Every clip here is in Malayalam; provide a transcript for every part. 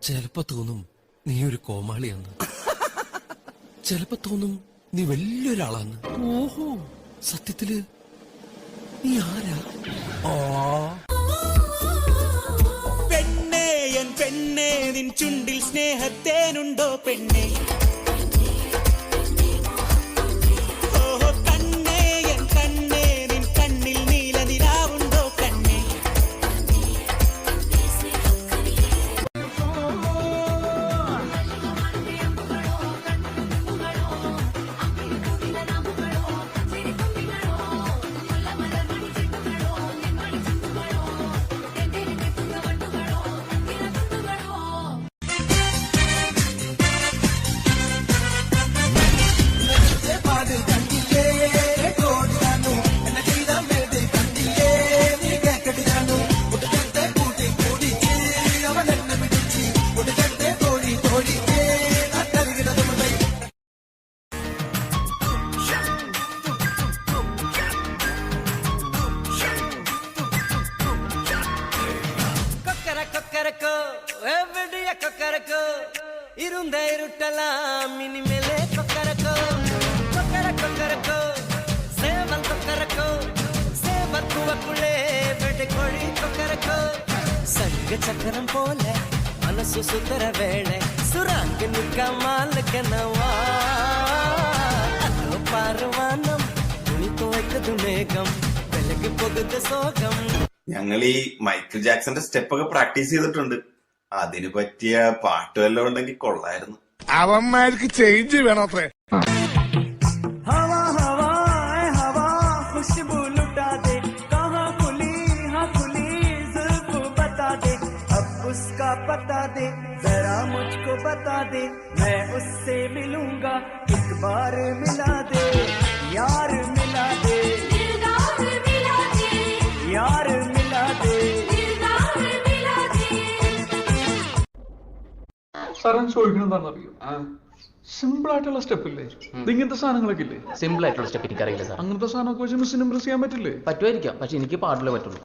ചിലപ്പോ തോന്നും നീ ഒരു കോമാളിയാന്ന്, ചിലപ്പോ തോന്നും നീ വലിയൊരാളാന്ന്. ഓഹോ, സത്യത്തില് നീ ആരാ? പെണ്ണേ എൻ പെണ്ണേ, നിൻ ചുണ്ടിൽ സ്നേഹത്തേനുണ്ടോ പെണ്ണേ? ഓഹോ കണ്ണേ എൻ കണ്ണേ, നിൻ കണ്ണിൽ നീല നിലാവുണ്ടോ കണ്ണേ? ഇരുണ്ട ഇരുട്ടലാം ഇനിമേലെ കൊക്കരക്കോ കൊക്കരക്കോ സേവൽ കൊക്കരക്കോ സേവൽ പൂവക്കുളേ വെടിക്കോഴി കൊക്കരക്കോ സംഘചക്രം പോലെ മനസ്സു സുന്ദര വേളെ സുറാങ്ക് നിക്കമാലക്കനവാ അതോ പാറുവാനം തുണി തുവയ്ക്കതു മേഘം വെലകി പൊകുത സോകം. ഞങ്ങൾ ഈ മൈക്കിൾ ജാക്സന്റെ സ്റ്റെപ്പൊക്കെ പ്രാക്ടീസ് ചെയ്തിട്ടുണ്ട്. അതിന് പറ്റിയ പാട്ട് വല്ലതും ഉണ്ടെങ്കിൽ കൊള്ളായിരുന്നു. അവന്മാർക്ക് ചേഞ്ച് വേണോത്രേ. हवा हवा हवा खुशबू लुटा दे, कहाँ खुली हाँ खुली जुल्फ बता दे, अब उसका पता दे जरा मुझको बता दे, मैं उससे मिलूंगा एक बार मिला दे, यार मिला दे, यार मिला दे. സാറൻ ചോദിക്കണെന്താണെന്നറിയോ? സിമ്പിൾ ആയിട്ടുള്ള സ്റ്റെപ്പ് ഇല്ലേ, ഇങ്ങനത്തെ സാധനങ്ങളൊക്കെ ഇല്ലേ? സിമ്പിൾ ആയിട്ടുള്ള സ്റ്റെപ്പ് എനിക്കറിയില്ല സാർ. അങ്ങനത്തെ സാധനമൊക്കെ വെച്ച് മിസ്സിന് ഇംപ്രസ് ചെയ്യാൻ പറ്റില്ലേ? പറ്റുമായിരിക്കാം, പക്ഷെ എനിക്ക് പാടില്ലേ പറ്റുള്ളൂ.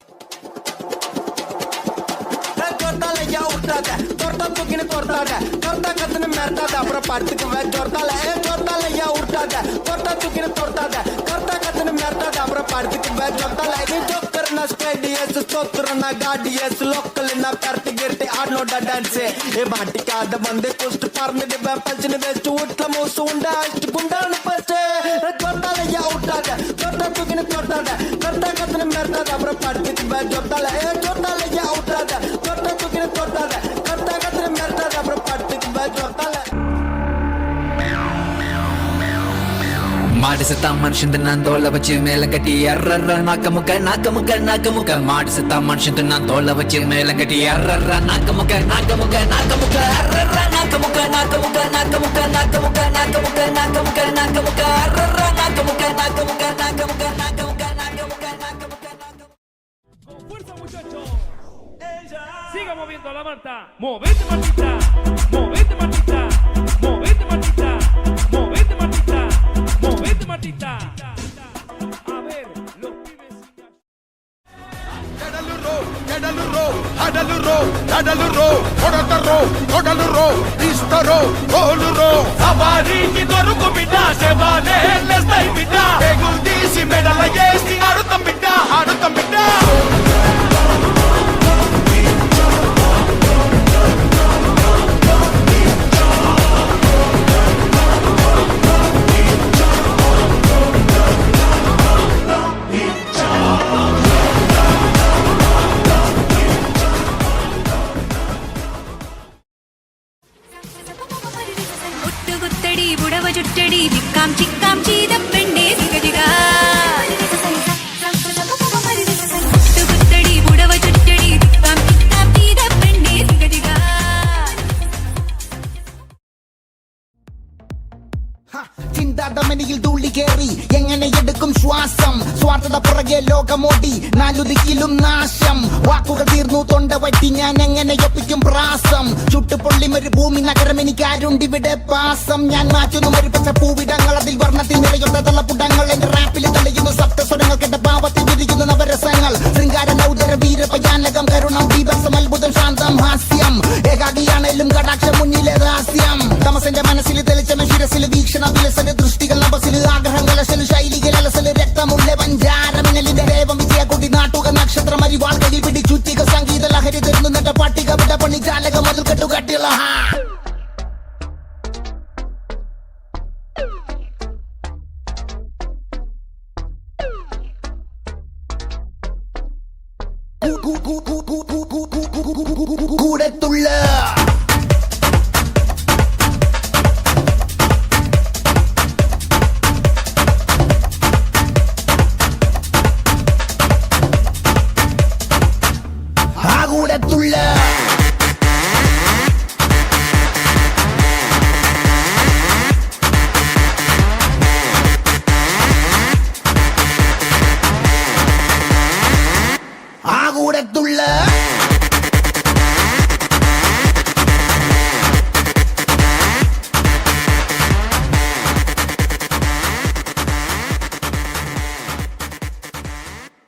बंदे कुछ पारने दे पंचने बेस्ट उठला मोसु उंडा इष्ट गुंडान पचे जोता ले या उठा दे जोता तू किने जोता दे करता कतने मरता दा पर पार्टी के बैठ जोता ले जोता ले या उठा दे जोता तू किने जोता दे करता कतने मरता दा पर पार्टी के बैठ जोता ले. മാടിസത്താ മനുഷ്യൻ തിന്നാൻ തോള വെച്ച് മേലം കെട്ടി അററ നാക്കമുക്ക നാക്കമുക്ക നാക്കമുക്ക മാടിസത്താ മനുഷ്യൻ തിന്നാൻ തോള വെച്ച് മേലം കെട്ടി അററ നാക്കമുക്ക നാക്കമുക്ക നാക്കമുക്ക അററ നാക്കമുക്ക നാക്കമുക്ക നാക്കമുക്ക നാക്കമുക്ക നാക്കമുക്ക നാക്കമുക്ക നാക്കമുക്ക അററ നാക്കമുക്ക നാക്കമുക്ക നാക്കമുക്ക നാക്കമുക്ക നാക്കമുക്ക നാക്കമുക്ക. Fuerza muchachos. Siga moviendo la manta. Movete Martita. Movete Martita. Movete Martita. Movete Martita. Movete Martita. A ver, los pibes. Cadaluro, cadaluro, cadaluro, cadaluro, cadaluro, cadaluro, istaro, coluro. Sabari ki doruku bida sevane lestai bida. Egundisi medala yesti arutam bida. Arutam bida. ഒട്ടുകുത്തടി പുടവ ചുറ്റടി ചിക്കാം ചിക്കാം ചെയ്ത പെണ്ണേ സിഗജിക. ഒട്ടുകുത്തടി പുടവ ചുറ്റടി ചിക്കാം ചിക്കാം ചെയ്ത പെണ്ണേ സിഗജിക. ചിന്താതമനിയിൽ ധൂളി കേറി എങ്ങനെ എടുക്കും ശ്വാസം, സ്വാർത്ഥത പുറകെ ലോകമോടി നാലുദിക്കിലും നാശം. വാക്കുകൾ തീർന്നു തൊണ്ട വറ്റി ഞാൻ എങ്ങനെ ഒപ്പിക്കും പ്രാസം. ചുട്ടുപൊള്ളിമൊരു ഭൂമി നഗരം എനിക്കാരുണ്ടിവിടെ പാസം. ഞാൻ മാറ്റുന്നു മരുപ്പച്ച പൂവിടങ്ങൾ, അതിൽ വർണ്ണത്തിൽ നിറയുന്ന തള്ളപ്പുടങ്ങൾ. എന്റെ റാപ്പിൽ തെളിയുന്നു സപ്തസ്വരങ്ങൾ, കേട്ട പാവത്തിൽ വിരിയുന്നു നവരസങ്ങൾ. ശൃംഗാര നൗദര വീരപയാനകം, കരുണം ബീഭത്സം, അത്ഭുതം, ശാന്തം, ഹാസ്യം. ഏകാഗിയാണേലും വീക്ഷണ വിലസല് ദൃഷ്ടികൾ നഭസില് ആഗ്രഹം കലശല് ശൈലികൾ അലസല് രക്തമുള്ള പഞ്ചാരമിനലിന്റെ ദേവം വിജയക്കുട്ടി നാട്ടുക നക്ഷത്രം അരിവാൾ കൈ പിടി ചുറ്റിക സംഗീത ലഹരി തരുന്നു നട്ട പട്ടിക വിട പണി ചാലക മതിൽ കെട്ടു കട്ടിയുള്ള കൂടത്തുള്ള കൂടത്തുള്ള കൂടത്തുള്ള